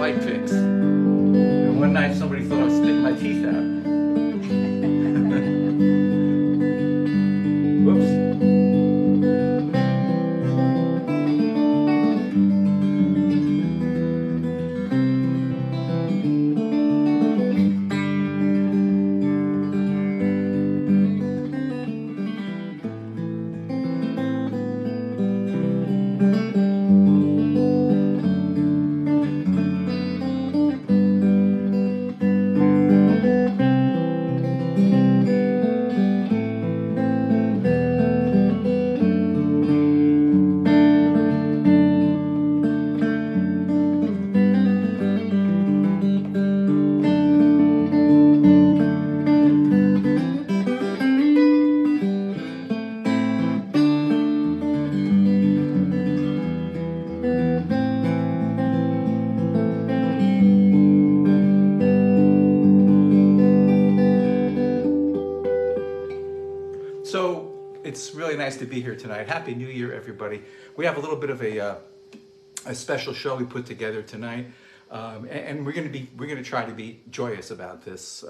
light picks. And one night somebody thought I was spitting my teeth out. Whoops. So it's really nice to be here tonight. Happy New Year, everybody. We have a little bit of a special show we put together tonight, and we're going to try to be joyous about this.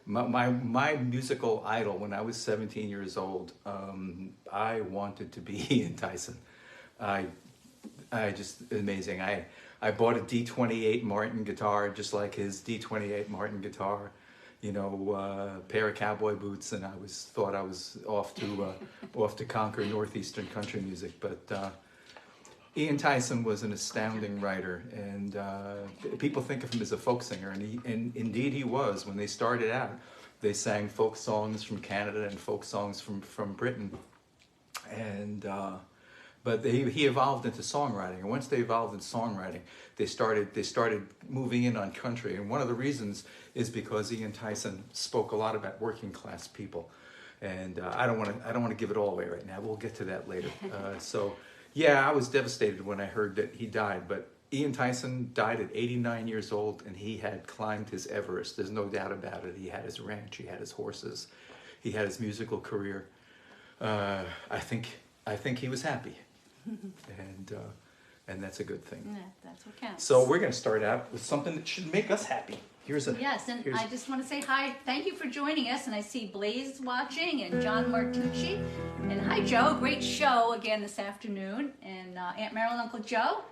My musical idol when I was 17 years old, I wanted to be Ian Tyson. I just amazing. I bought a D28 Martin guitar, just like his D28 Martin guitar. You know, a pair of cowboy boots, and I thought I was off to conquer northeastern country music. But Ian Tyson was an astounding writer, and people think of him as a folk singer, and indeed he was. When they started out, they sang folk songs from Canada and folk songs from Britain, and but he evolved into songwriting, and once they evolved in songwriting, they started moving in on country. And one of the reasons is because Ian Tyson spoke a lot about working class people, and I don't want to give it all away right now. We'll get to that later. So yeah, I was devastated when I heard that he died, but Ian Tyson died at 89 years old, and he had climbed his Everest. There's no doubt about it. He had his ranch, he had his horses, he had his musical career. I think he was happy. And that's a good thing. Yeah, that's what counts. So we're going to start out with something that should make us happy. Yes, and I just want to say hi. Thank you for joining us. And I see Blaze watching and John Martucci. And hi, Joe. Great show again this afternoon. And Aunt Marilyn, Uncle Joe,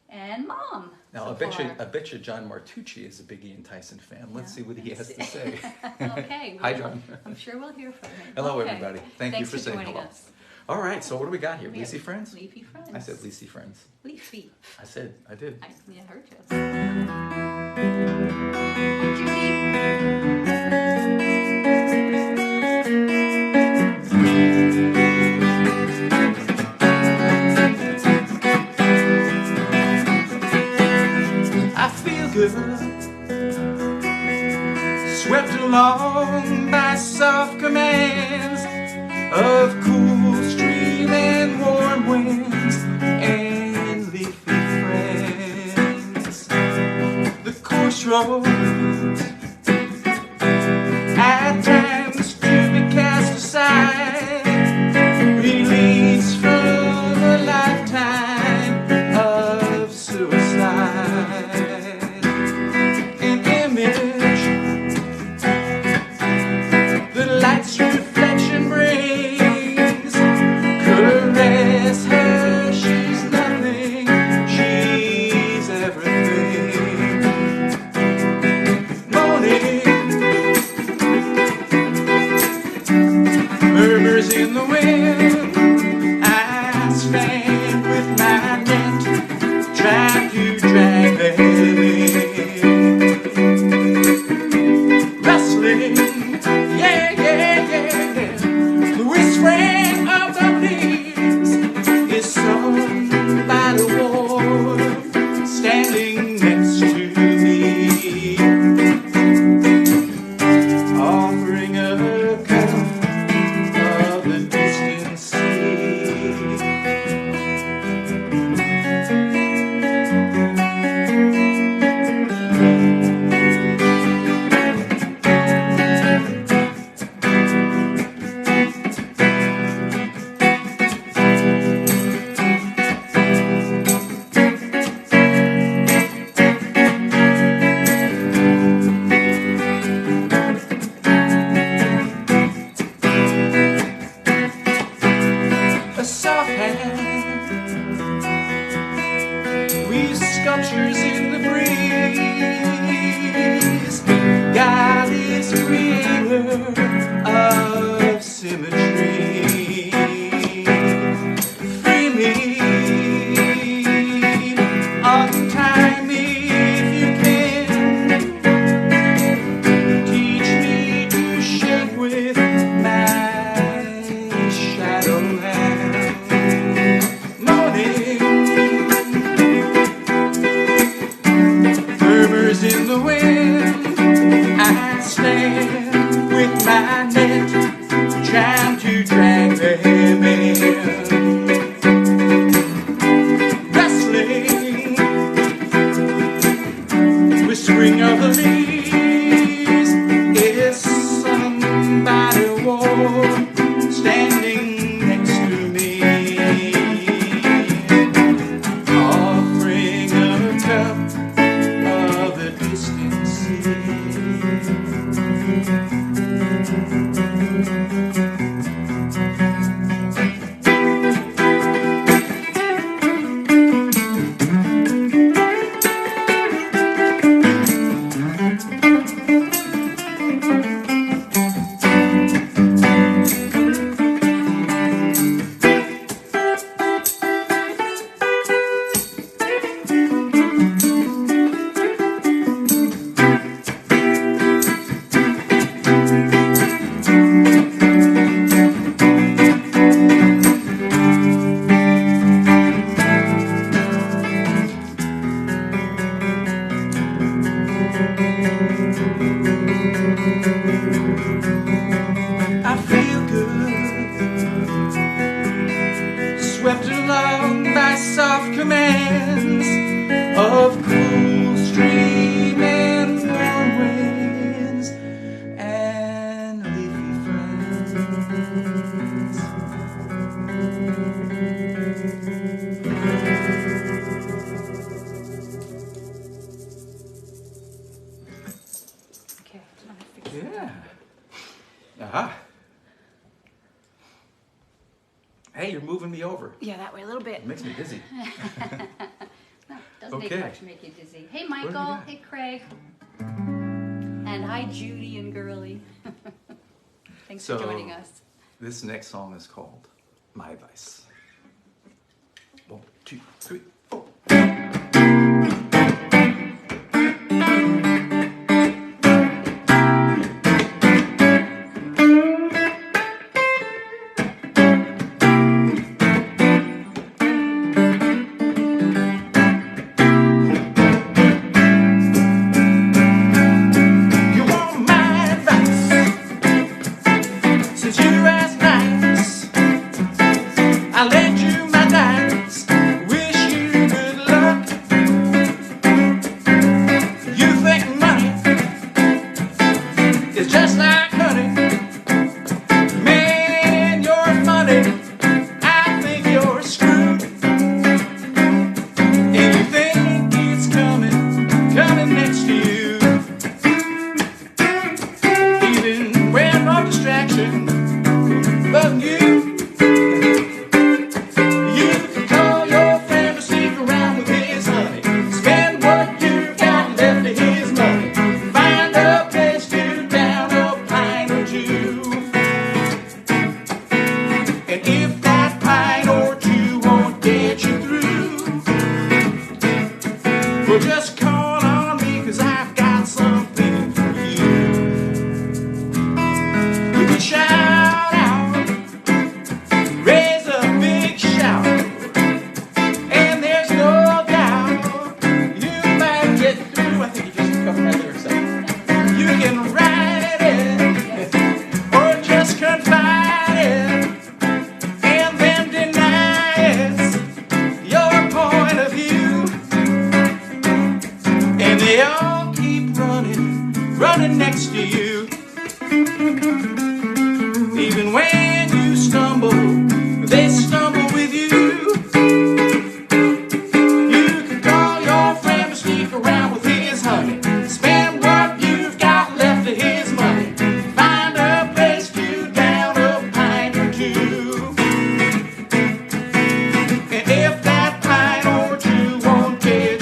and Mom. Now, I bet you John Martucci is a big Ian Tyson fan. Let's see what he has to say. Okay. Hi, John. I'm sure we'll hear from him. Hello, everybody. Thank you for saying joining hello. us. All right, so what do we got here? Leafy Friends? Leafy Friends. I said Leafy Friends. Leafy. I did. Yeah, I heard you. Hi, Judy. I feel good, swept along by soft commands of cool stream and warm winds and leafy friends. The course roads at times to be cast aside, release from a lifetime of suicide. An image the light's reflection brings, caress her, she's nothing, she's everything. Morning murmurs in the wind, I stand with my net, trying to drag them in. Rustling, yeah, yeah, yeah. The whispering of the leaves is sung by the water standing next to me, offering a cup of the distant sea. leave sculptures in the breeze. God is creator of symmetry. Free me, untie me if you can. Teach me to shake with my shadow hand. Morning, murmurs in the wind. I stand with my net, trying to drag them in. Wrestling, whispering of the leaves. Is somebody warm standing next to me? Offering a cup of the distant sea. I feel good, swept along by soft commands of cool stream and warm winds and leafy friends. Okay, I'm gonna fix it. Yeah. Aha. Hey, you're moving me over. Yeah, that way a little bit. It makes me dizzy. No, doesn't Okay. take much to make you dizzy. Hey, do we Michael. got? Hey, Craig. And hi, Judy and Girly. Thanks So- for joining us. This next song is called My Vice. 1, 2, 3, 4. You want my advice? Since you asked nice, I lend you my dice. Wish you good luck. You think money is just like honey. Man, you're funny. I think you're screwed. And you think it's coming next to you. Even when no distraction but you. You can call your friend to sneak around with his honey. Spend what you've got left of his money. Find a place to down a pint or two. And if that pint or two won't get you through, well, just call on me, 'cause I've got something for you. You can shout out, raise a big shout, and there's no doubt you might get through. I think you just covered my lyrics up. You can write it, or just confide it, and then deny it's your point of view. And they all keep running next to you. Even when you stumble, they stumble with you. You can call your friend to sneak around with his honey. Spend what you've got left of his money. Find a place to down a pint or two. And if that pint or two won't get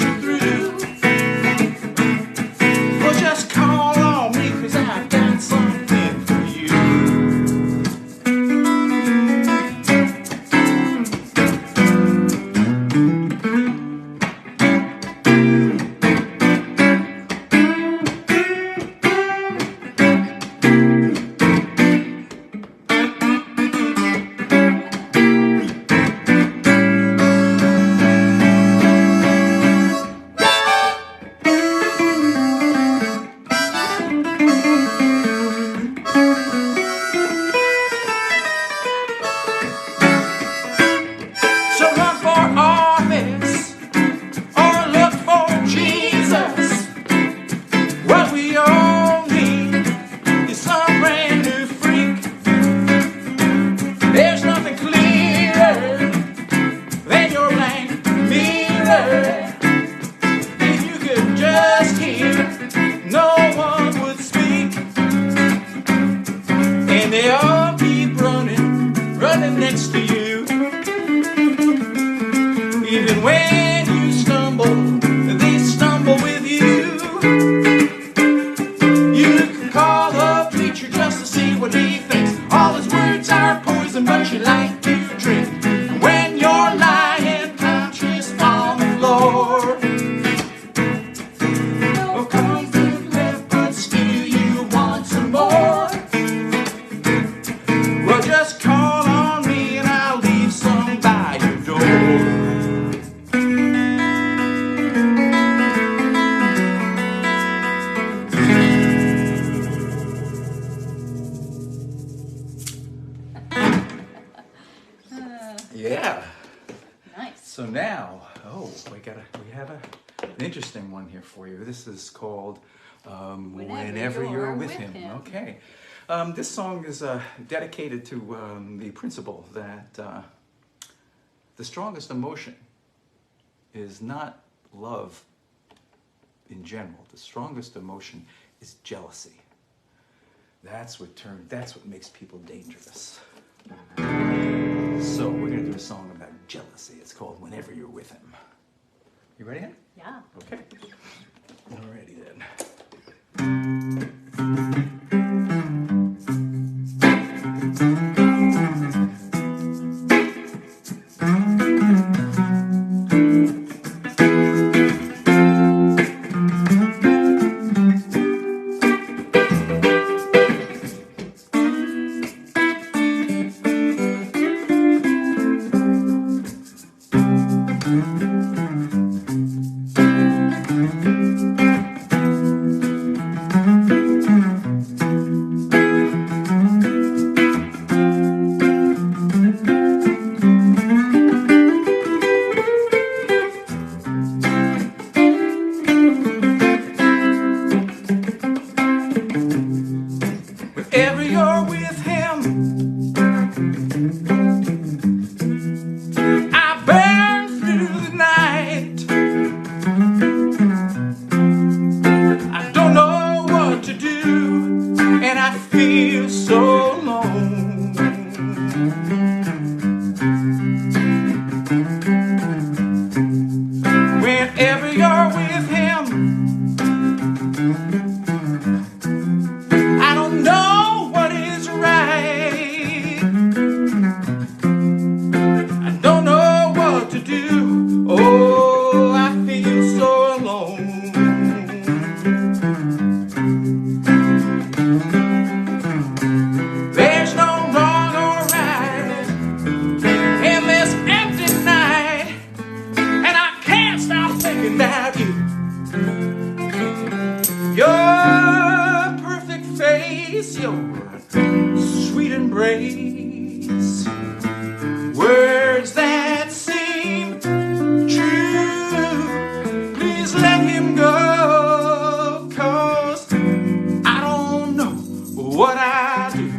an interesting one here for you. This is called Whenever You're With Him. Him. Okay. This song is dedicated to the principle that the strongest emotion is not love in general. The strongest emotion is jealousy. That's what makes people dangerous. So we're gonna do a song about jealousy. It's called Whenever You're With Him. You ready, Ann? Yeah. Okay. Alrighty then. Whenever you're with him, I burn through the night. I don't know what to do, and I feel so alone. Whenever you're with him, I don't know what is right. I don't know what to do. Oh, I feel so alone. There's no wrong or right in this empty night, and I can't stop thinking about you. Your perfect face, your sweet embrace, words that seem true. Please let him go, 'cause I don't know what I do.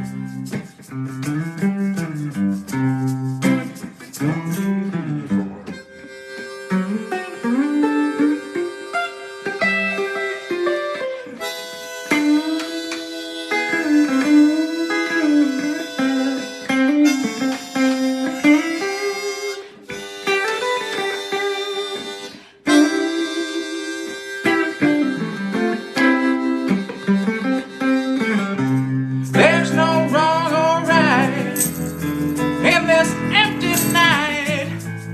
There's no wrong or right in this empty night,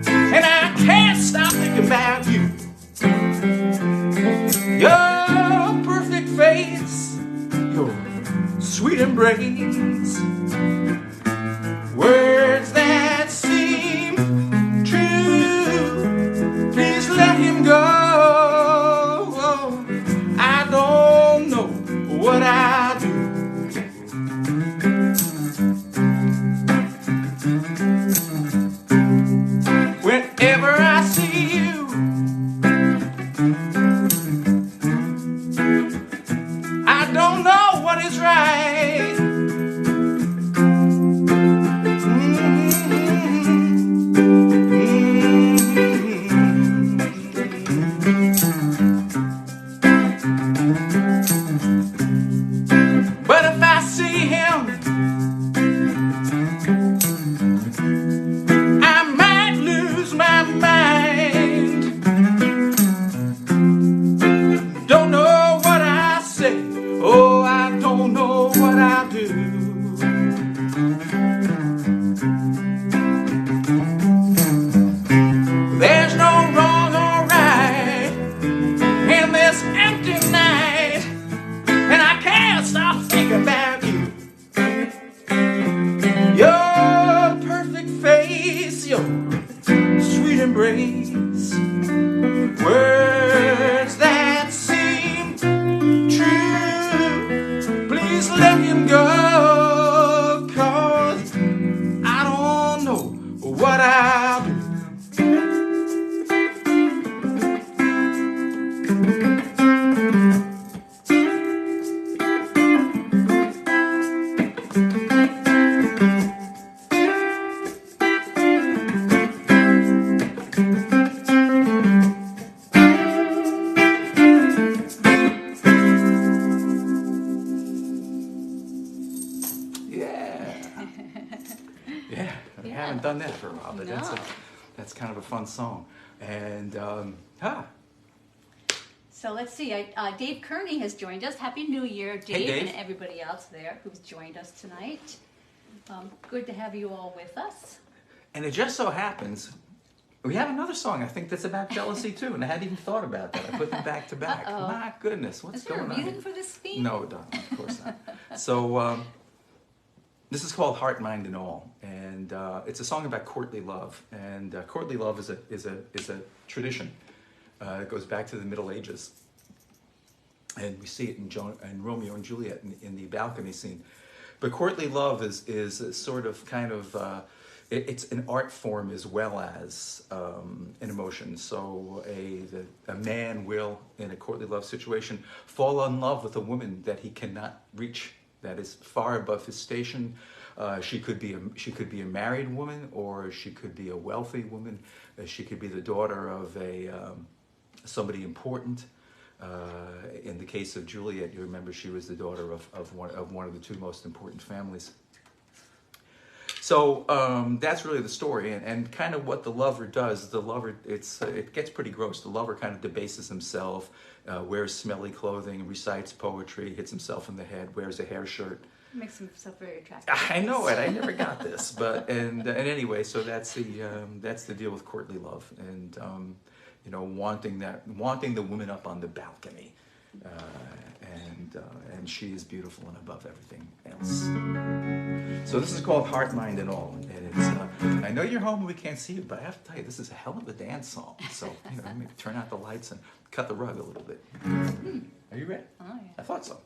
and I can't stop thinking about you. Your perfect face, your sweet embrace, words that seem true. Please let him go. I don't know what I do. Whenever I see you, I don't know what is right. Done that for a while, but that's kind of a fun song. And So let's see. Dave Kearney has joined us. Happy New Year, Dave, hey, Dave, and everybody else there who's joined us tonight. Good to have you all with us. And it just so happens we have another song I think that's about jealousy too, and I hadn't even thought about that. I put them back to back. Uh-oh. My goodness, what's going on? Is there a reason for this theme? No, don't. Of course not. So. This is called Heart, Mind, and All, and it's a song about courtly love. And courtly love is a tradition. It goes back to the Middle Ages, and we see it in Romeo and Juliet in the balcony scene. But courtly love is a sort of kind of it's an art form as well as an emotion. So a man will, in a courtly love situation, fall in love with a woman that he cannot reach, that is far above his station. She could be a married woman, or she could be a wealthy woman. She could be the daughter of somebody important. In the case of Juliet, you remember she was the daughter of one of the two most important families. So that's really the story, and kind of what the lover does. The lover, it gets pretty gross. The lover kind of debases himself, wears smelly clothing, recites poetry, hits himself in the head, wears a hair shirt. Makes himself very attractive. I know it. I never got this, but and anyway, so that's the deal with courtly love, and wanting the woman up on the balcony, and she is beautiful and above everything else. So this is called Heart, Mind, and All, and it's. I know you're home and we can't see you, but I have to tell you, this is a hell of a dance song. So maybe turn out the lights and cut the rug a little bit. Are you ready? Oh yeah. I thought so.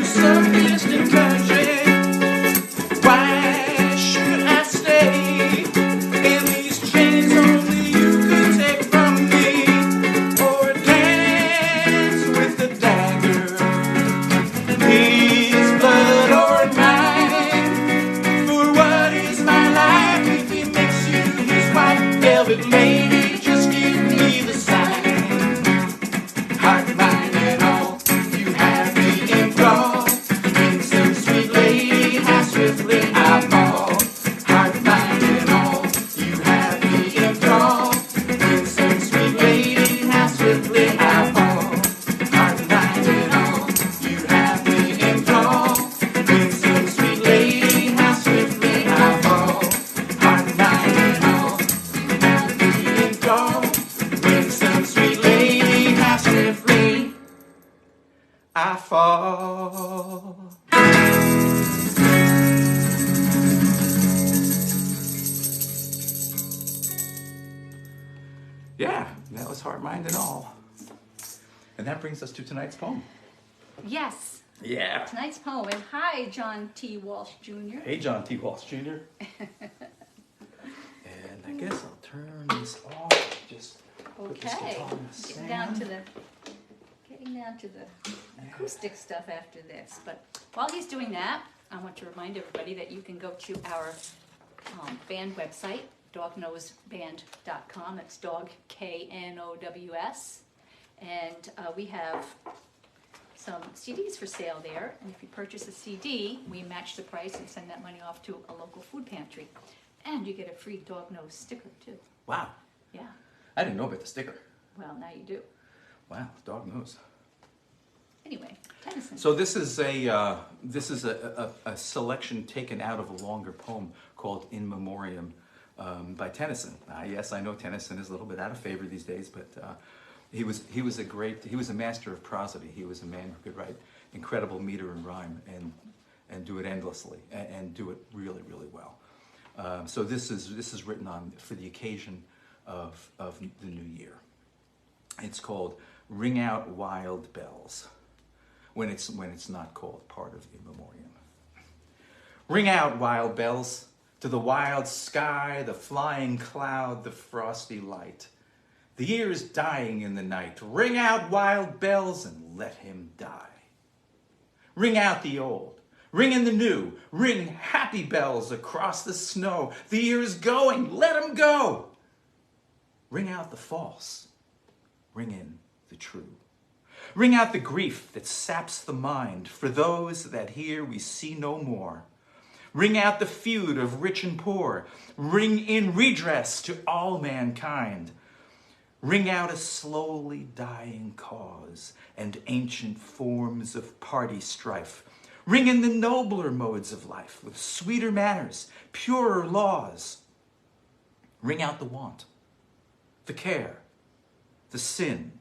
Something I fall. Yeah, that was Heart, Mind, and All. And that brings us to tonight's poem. Yes. Yeah. Tonight's poem. And hi, John T. Walsh Jr. Hey, John T. Walsh Jr. And I guess I'll turn this off. Just put this Okay. guitar on the Getting stand. down to the acoustic stuff after this. But while he's doing that, I want to remind everybody that you can go to our band website, dogknowsband.com. It's dog, Knows. And we have some CDs for sale there. And if you purchase a CD, we match the price and send that money off to a local food pantry. And you get a free Dog Nose sticker, too. Wow. Yeah. I didn't know about the sticker. Well, now you do. Wow, dog knows. Anyway, Tennyson. So this is a selection taken out of a longer poem called In Memoriam by Tennyson. Yes, I know Tennyson is a little bit out of favor these days, but he was a master of prosody. He was a man who could write incredible meter and rhyme and do it endlessly and do it really, really well. So this is written for the occasion of the new year. It's called Ring Out Wild Bells, when it's not called part of In Memoriam. Ring out, wild bells, to the wild sky, the flying cloud, the frosty light. The year is dying in the night. Ring out, wild bells, and let him die. Ring out the old, ring in the new, ring happy bells across the snow. The year is going, let him go. Ring out the false, ring in the true. Ring out the grief that saps the mind. For those that here we see no more. Ring out the feud of rich and poor. Ring in redress to all mankind. Ring out a slowly dying cause and ancient forms of party strife. Ring in the nobler modes of life with sweeter manners, purer laws. Ring out the want, the care, the sin,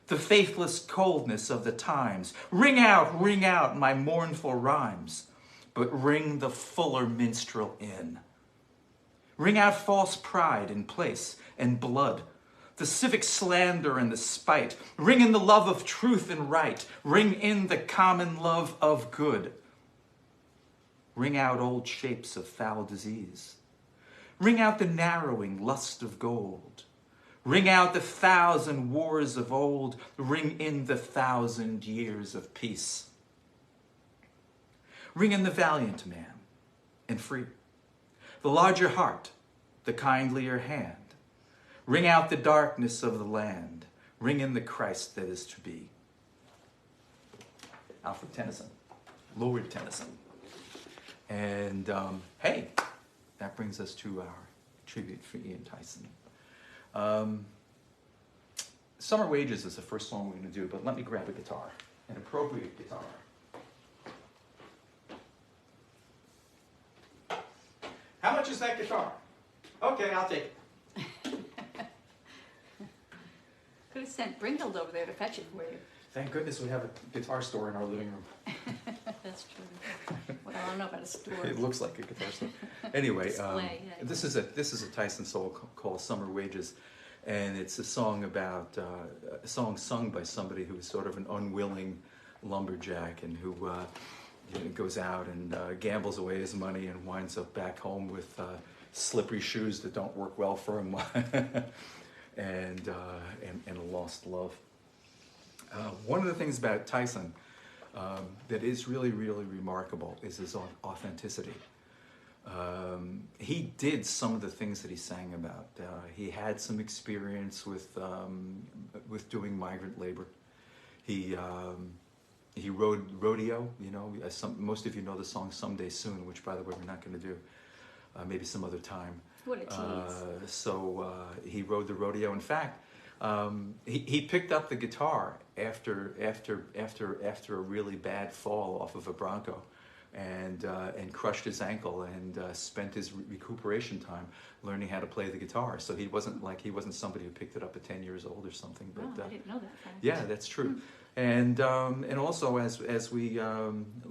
the faithless coldness of the times. Ring out my mournful rhymes, but ring the fuller minstrel in. Ring out false pride in place and blood, the civic slander and the spite. Ring in the love of truth and right. Ring in the common love of good. Ring out old shapes of foul disease. Ring out the narrowing lust of gold. Ring out the 1,000 wars of old. Ring in the 1,000 years of peace. Ring in the valiant man and free, the larger heart, the kindlier hand. Ring out the darkness of the land. Ring in the Christ that is to be. Alfred Tennyson, Lord Tennyson. And hey, that brings us to our tribute for Ian Tyson. Summer Wages is the first song we're going to do, but let me grab a guitar, an appropriate guitar. How much is that guitar? Okay, I'll take it. Could have sent Brindled over there to fetch it for you. Thank goodness we have a guitar store in our living room. That's true. Well, I don't know about a store. It looks like a guitar store. Anyway, Display, yeah. this is a Tyson song called "Summer Wages," and it's a song about a song sung by somebody who is sort of an unwilling lumberjack and who goes out and gambles away his money and winds up back home with slippery shoes that don't work well for him, and a lost love. One of the things about Tyson that is really, really remarkable is his authenticity. He did some of the things that he sang about. He had some experience with doing migrant labor. He rode rodeo. You know, most of you know the song "Someday Soon," which, by the way, we're not going to do. Maybe some other time. What a tease. So he rode the rodeo. In fact, he picked up the guitar after a really bad fall off of a Bronco, and crushed his ankle and spent his recuperation time learning how to play the guitar. So he wasn't somebody who picked it up at 10 years old or something. But I didn't know that fact. yeah, that's true. And also as we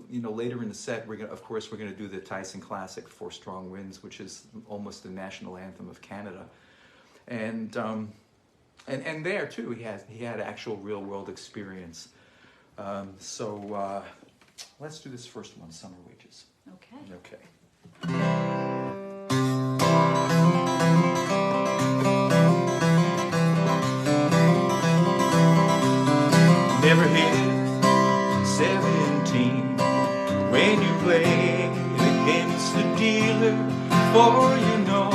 later in the set, we're gonna do the Tyson classic Four Strong Winds, which is almost the national anthem of Canada. And there too, he had actual real world experience. So let's do this first one, Summer Wages. Okay. Okay. Never hit 17 when you play against the dealer, for you know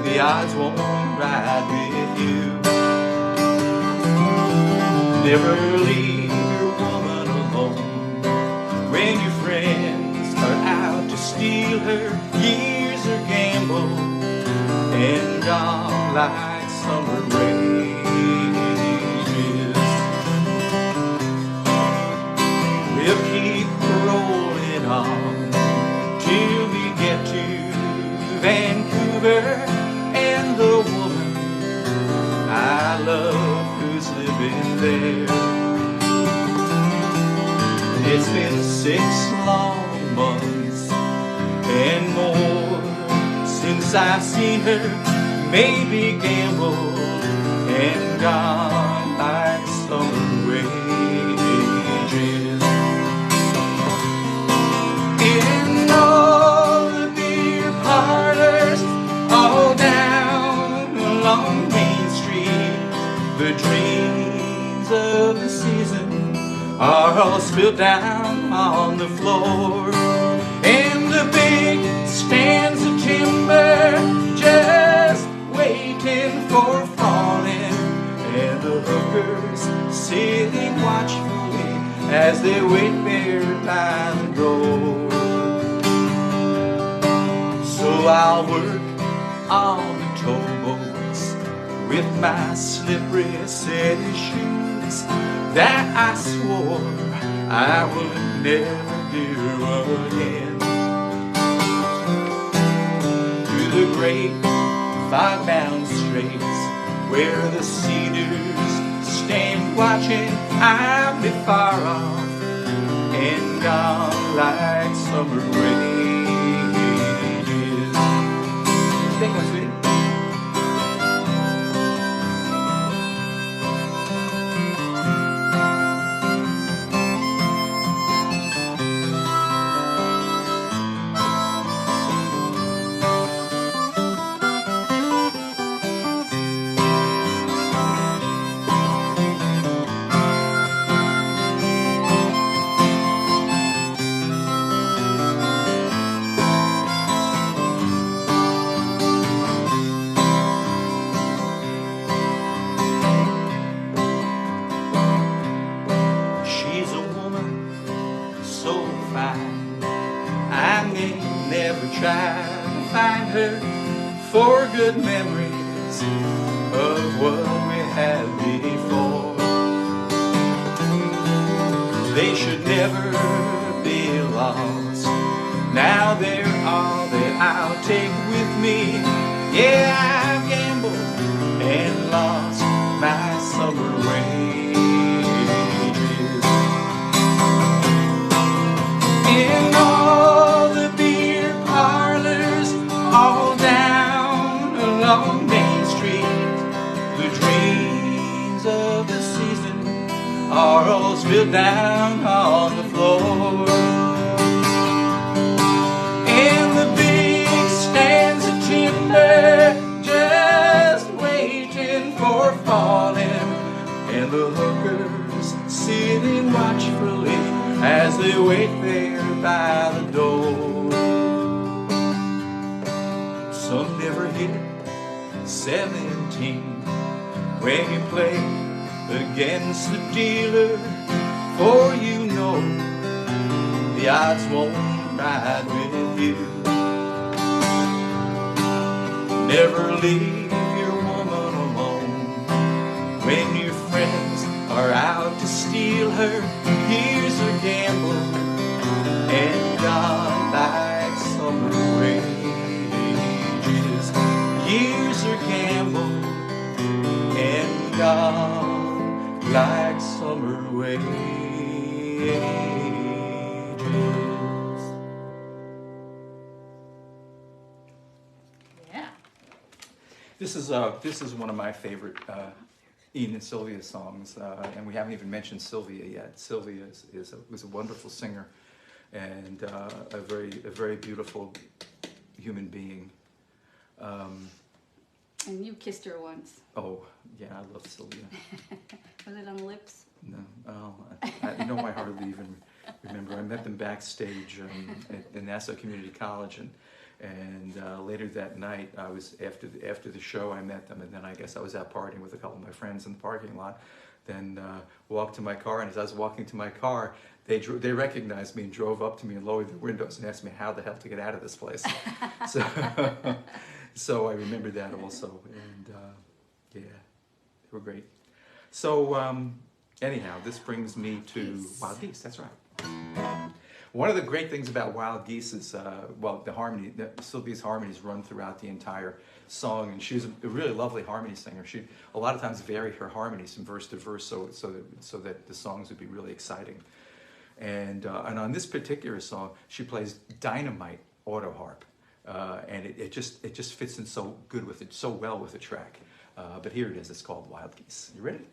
the odds won't ride with you. Never leave your woman alone when your friends are out to steal her. Years are gambled and gone like summer wages. We'll keep rolling on till we get to Vancouver, and the woman I love who's living there. It's been 6 long months and more since I've seen her, maybe gambled and gone like summer wages. In all the beer parlors all down along Main Street, the dreams of the season are all spilled down on the floor. And the big stands of timber just waiting for falling, and the hookers sitting watchfully as they wait there by the door. So I'll work on the towboats with my slippery set of shoes that I swore I would never do again. Through the great fog-bound straits where the cedars stand watching, I'll be far off and gone like summer wages. Think I'm sweet. For good memories of what we had before. They should never be lost. Now they're all that I'll take with me. Yeah, I've gambled and lost my summer wages. In all the beer parlors all down along Main Street, the dreams of the season are all spilled down on the floor. And the big stands of timber just waiting for falling, and the hookers sitting watchfully as they wait there by the door. Some never hit 17 when you play against the dealer, for you know the odds won't ride with you. Never leave your woman alone when your friends are out to steal her. Here's a gamble and gone like summer wages. Years are gambled and gone like summer wages. Yeah. This is one of my favorite Ian and Sylvia songs, and we haven't even mentioned Sylvia yet. Sylvia was a wonderful singer and a very beautiful human being. And you kissed her once. Oh yeah, I love Sylvia. Was it on the lips? No, I hardly even remember. I met them backstage in Nassau Community College, and later that night, I was after the show, I met them, and then I guess I was out partying with a couple of my friends in the parking lot. Then walked to my car, and as I was walking to my car, they recognized me and drove up to me and lowered their windows and asked me how the hell to get out of this place. So I remember that also, and yeah, they were great. So anyhow, this brings me to Wild Geese. That's right. One of the great things about Wild Geese is, Sylvia's harmonies run throughout the entire song, and she's a really lovely harmony singer. She a lot of times vary her harmonies from verse to verse, so that the songs would be really exciting. And on this particular song, she plays dynamite auto harp, and it just fits in so good with it, so well with the track. But here it is. It's called Wild Geese. You ready?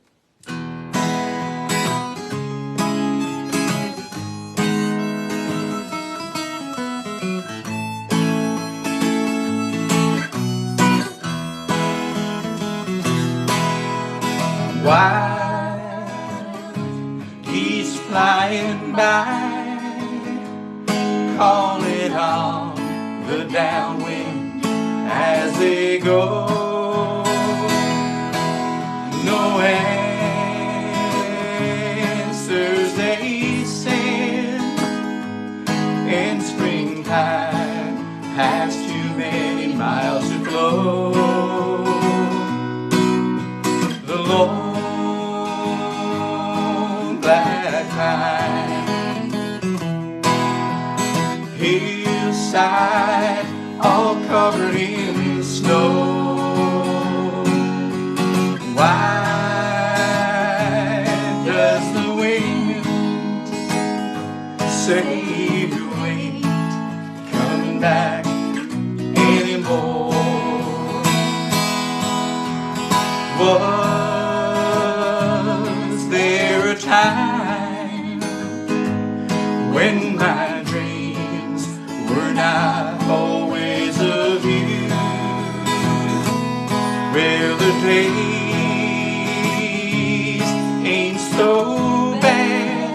Wild geese flying by, calling on the downwind as they go. No answers they send in springtime, past too many miles to flow. The lone black pine, hillside all covered in snow. Why does the wind say you ain't coming back anymore? Was there a time when my dreams were not always of you? Well, the days ain't so bad,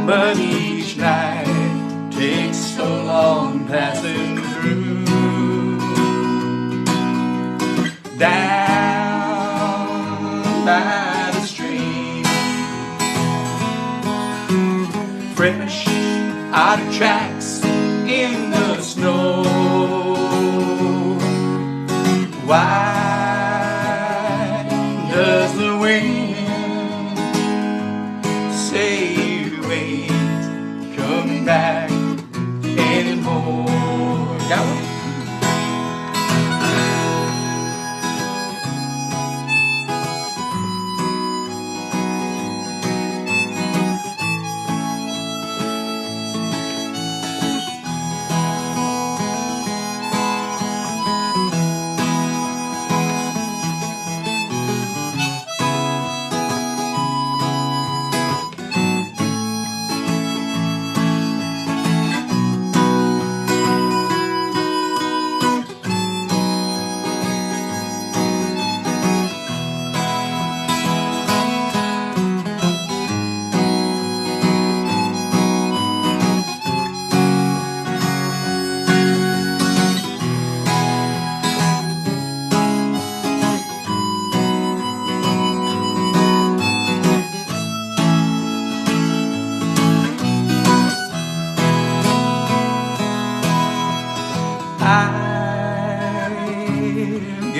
but each night takes so long passing through. Down by the stream, fresh out of tracks in the snow. Why does the wind say you ain't coming back anymore? Got one?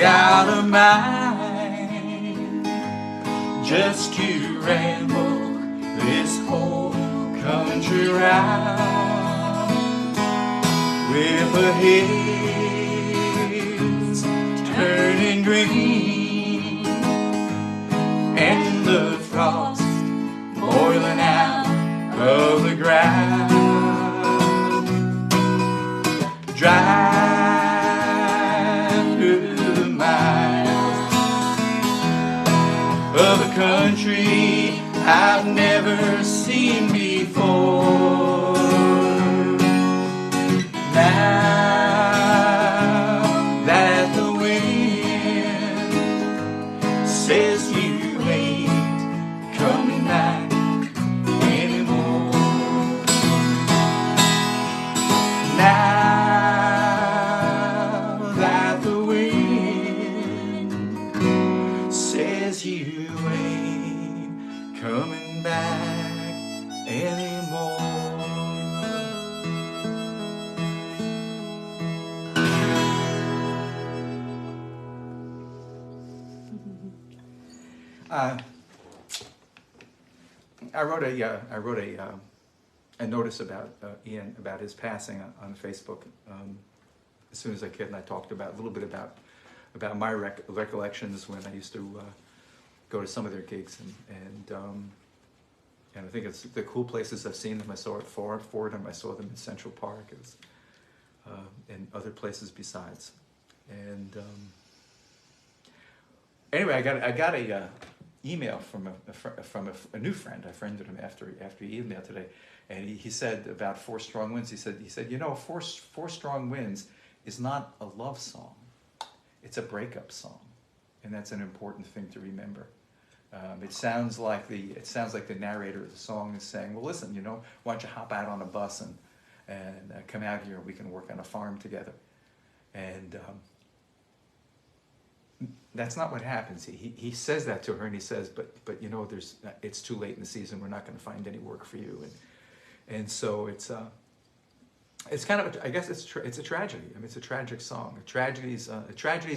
Got a mind just to ramble this whole country round, with the hills turning green and the country I've never seen before. Now that the wind says you ain't coming back anymore. Now that the wind says you ain't coming back anymore. I wrote a notice about Ian, about his passing on Facebook as soon as I could, and I talked about a little bit about my recollections when I used to go to some of their gigs, and I think it's the cool places I've seen them. I saw at Fordham, I saw them in Central Park, it was, and other places besides. And anyway, I got a email from a new friend. I friended him after he emailed today, and he said about Four Strong Winds. He said, you know, Four Strong Winds is not a love song; it's a breakup song, and that's an important thing to remember. It sounds like the narrator of the song is saying, well, listen, you know, why don't you hop out on a bus and come out here and we can work on a farm together. And that's not what happens. He says that to her, and he says, but you know, it's too late in the season. We're not going to find any work for you. And so it's kind of, I guess it's a tragedy. I mean, it's a tragic song. Tragedies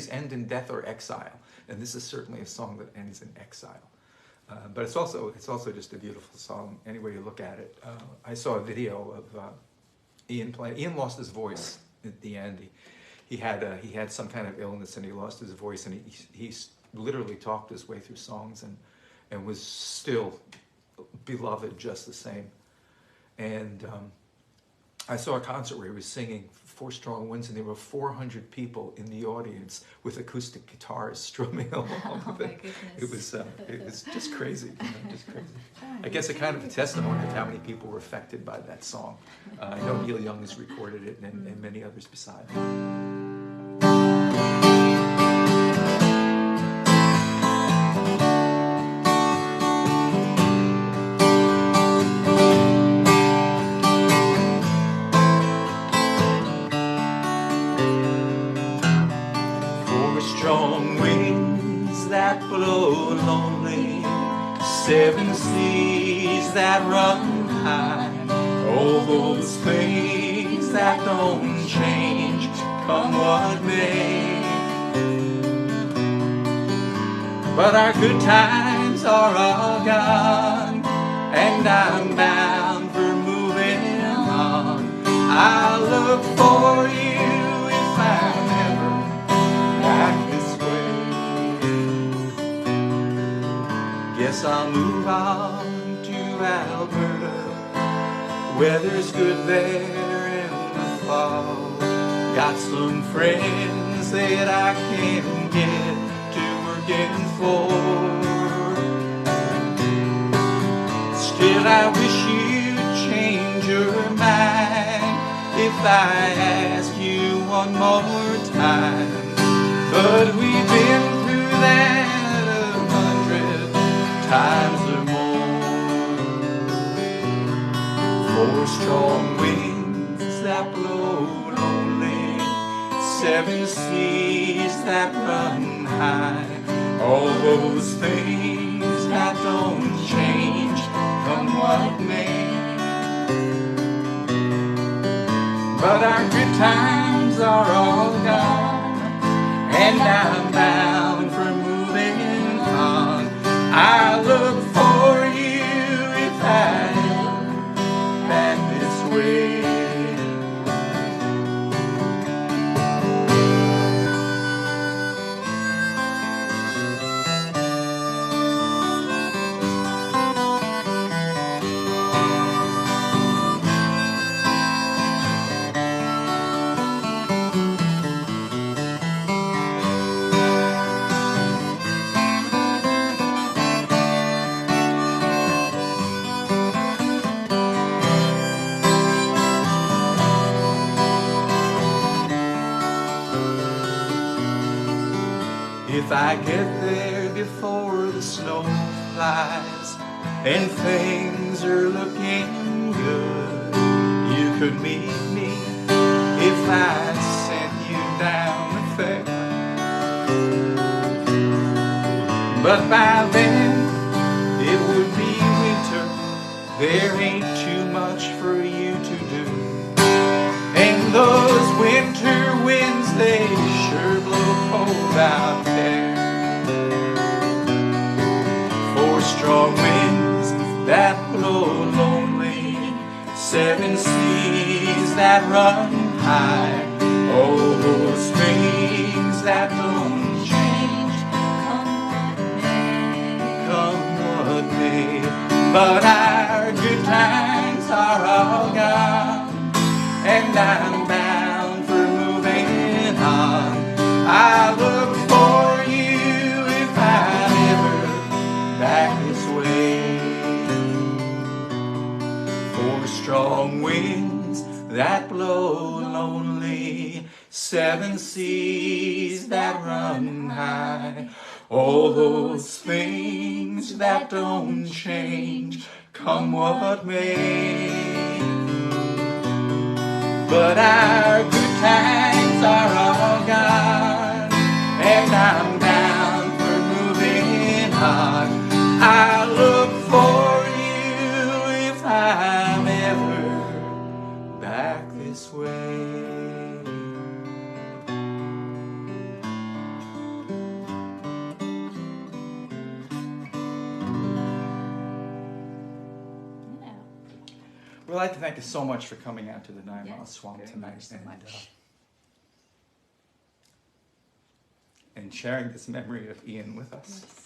end in death or exile, and this is certainly a song that ends in exile. But it's also just a beautiful song. Any way you look at it. I saw a video of Ian playing. Ian lost his voice at the end. He had some kind of illness, and he lost his voice, and he literally talked his way through songs and was still beloved just the same. And I saw a concert where he was singing Four Strong Winds, and there were 400 people in the audience with acoustic guitars strumming along with it. It was just crazy, you know, just crazy. I guess a kind of a testimony of how many people were affected by that song. I know Neil Young has recorded it, and many others besides. Strong winds that blow lonely, seven seas that run high, all those things that don't change, come what may. But our good times are all gone, and I'm bound for moving on. I'll look for you if I'm ever back this way. Guess I'll move on to Alberta. Weather's good there in the fall. Got some friends that I can get to working for. Still, I wish you'd change your mind if I ask you one more time. But we've been through that 100 times or more. Four strong winds that blow lonely, seven seas that run high, all those things that don't change, come what may. But our good times are all gone, and I'm bound for moving on. I look for you if I am back this way. If I get there before the snow flies and things are looking good, you could meet me if I sent you down the fair. But by then it would be winter, there ain't too much for you to do. And those winter winds, they sure blow cold out there. Four strong winds that blow lonely, seven seas that run high, all those things that don't change, come what may. But our good times are all gone, and I'm bound for moving on. I look for you if I'm ever back this way. Four strong winds that blow lonely, seven seas that run high, all those things that don't change, come what may. But our good times are all gone, and I'm bound for moving on. I look for you if I'm ever back this way. We'd like to thank you so much for coming out to the 9 Mile Swamp tonight and sharing this memory of Ian with us. Yes.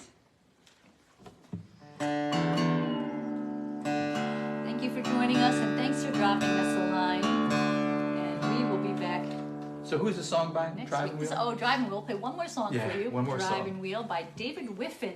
Thank you for joining us, and thanks for dropping us a line. And we will be back So who's the song by? next Drive week. and Wheel? Oh, Drive and Wheel. We'll play one more song for you. One more Drive song. and Wheel by David Wiffen.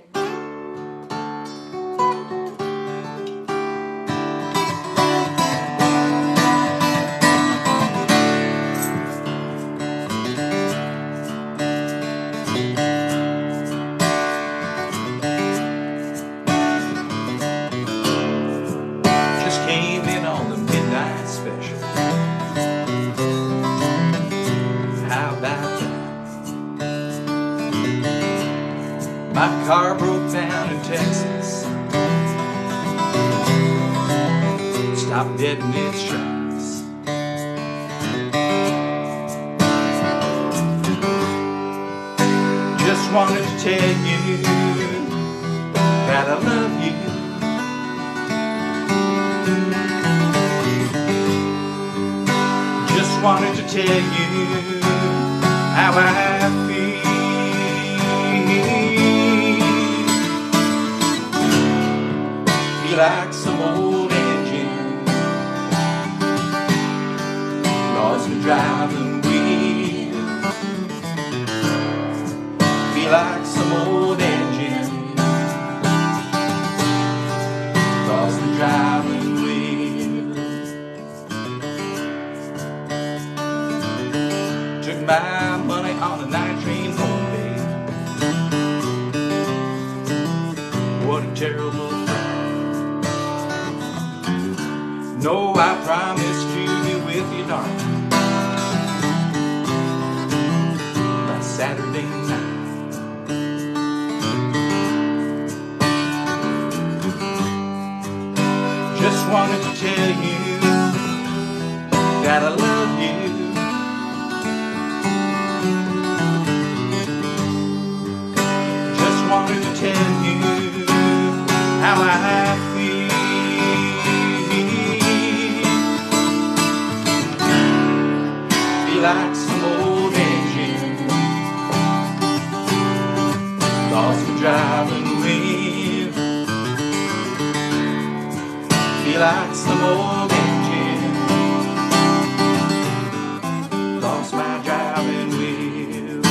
My car broke down in Texas, stopped dead in its tracks. Just wanted to tell you that I love you. Just wanted to tell you how I feel. Like some old engine lost the driving wheel. Feel like some old engine lost the driving wheel. Took my money on the night train home, babe. What a terrible no, I promised to be with you, darling, by Saturday night. Just wanted to tell you that I love you. Just wanted to tell you how I feel. Like some old engine lost the driving wheel. Feel like some old engine lost my driving wheel.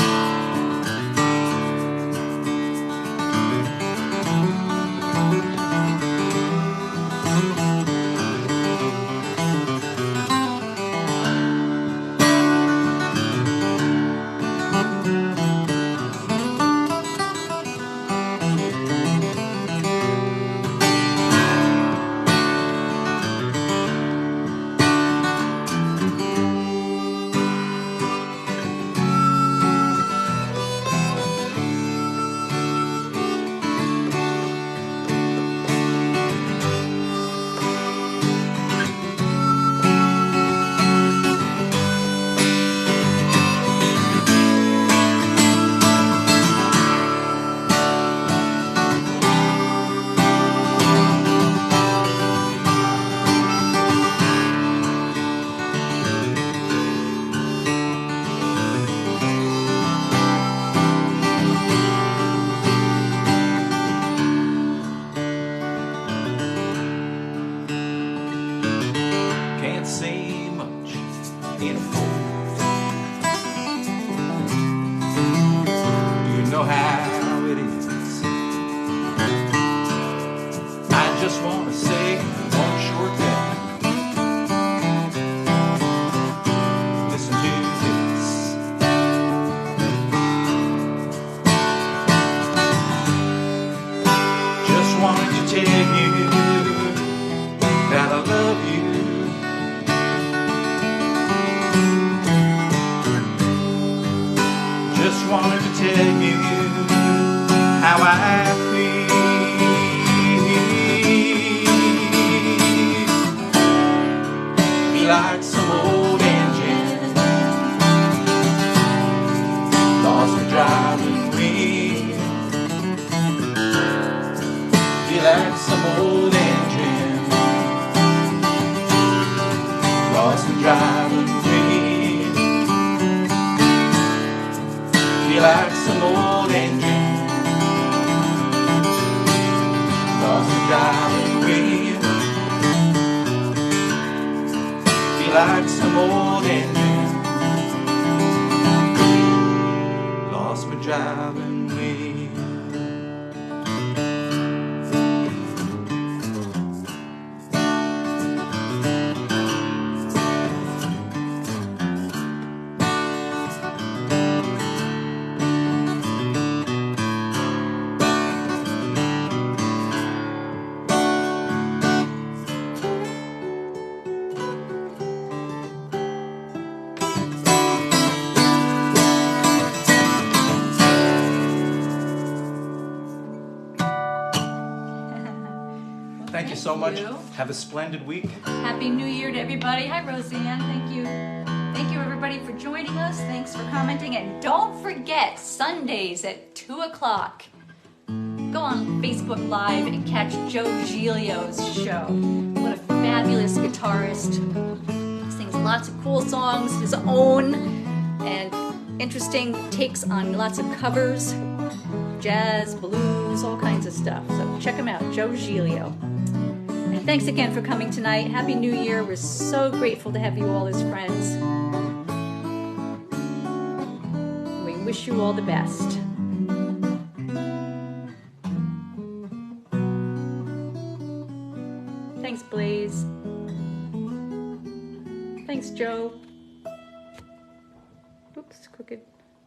just wanna say one short thing. Listen to this. Just wanted to tell you that I love you. Just wanted to tell you how I feel. Be like some old engine lost in driving wind. Be like some old engine lost in driving wind. Be like some old engine lost in driving wind. Be like some old engine lost my driving wind. Thank you so much. Have a splendid week. Happy New Year to everybody. Hi, Roseanne. Thank you. Thank you, everybody, for joining us. Thanks for commenting. And don't forget, Sundays at 2 o'clock, go on Facebook Live and catch Joe Giglio's show. What a fabulous guitarist. Sings lots of cool songs, his own, and interesting takes on lots of covers, jazz, blues, all kinds of stuff. So check him out, Joe Giglio. And thanks again for coming tonight. Happy New Year. We're so grateful to have you all as friends. We wish you all the best. Thanks, Blaze. Thanks, Joe.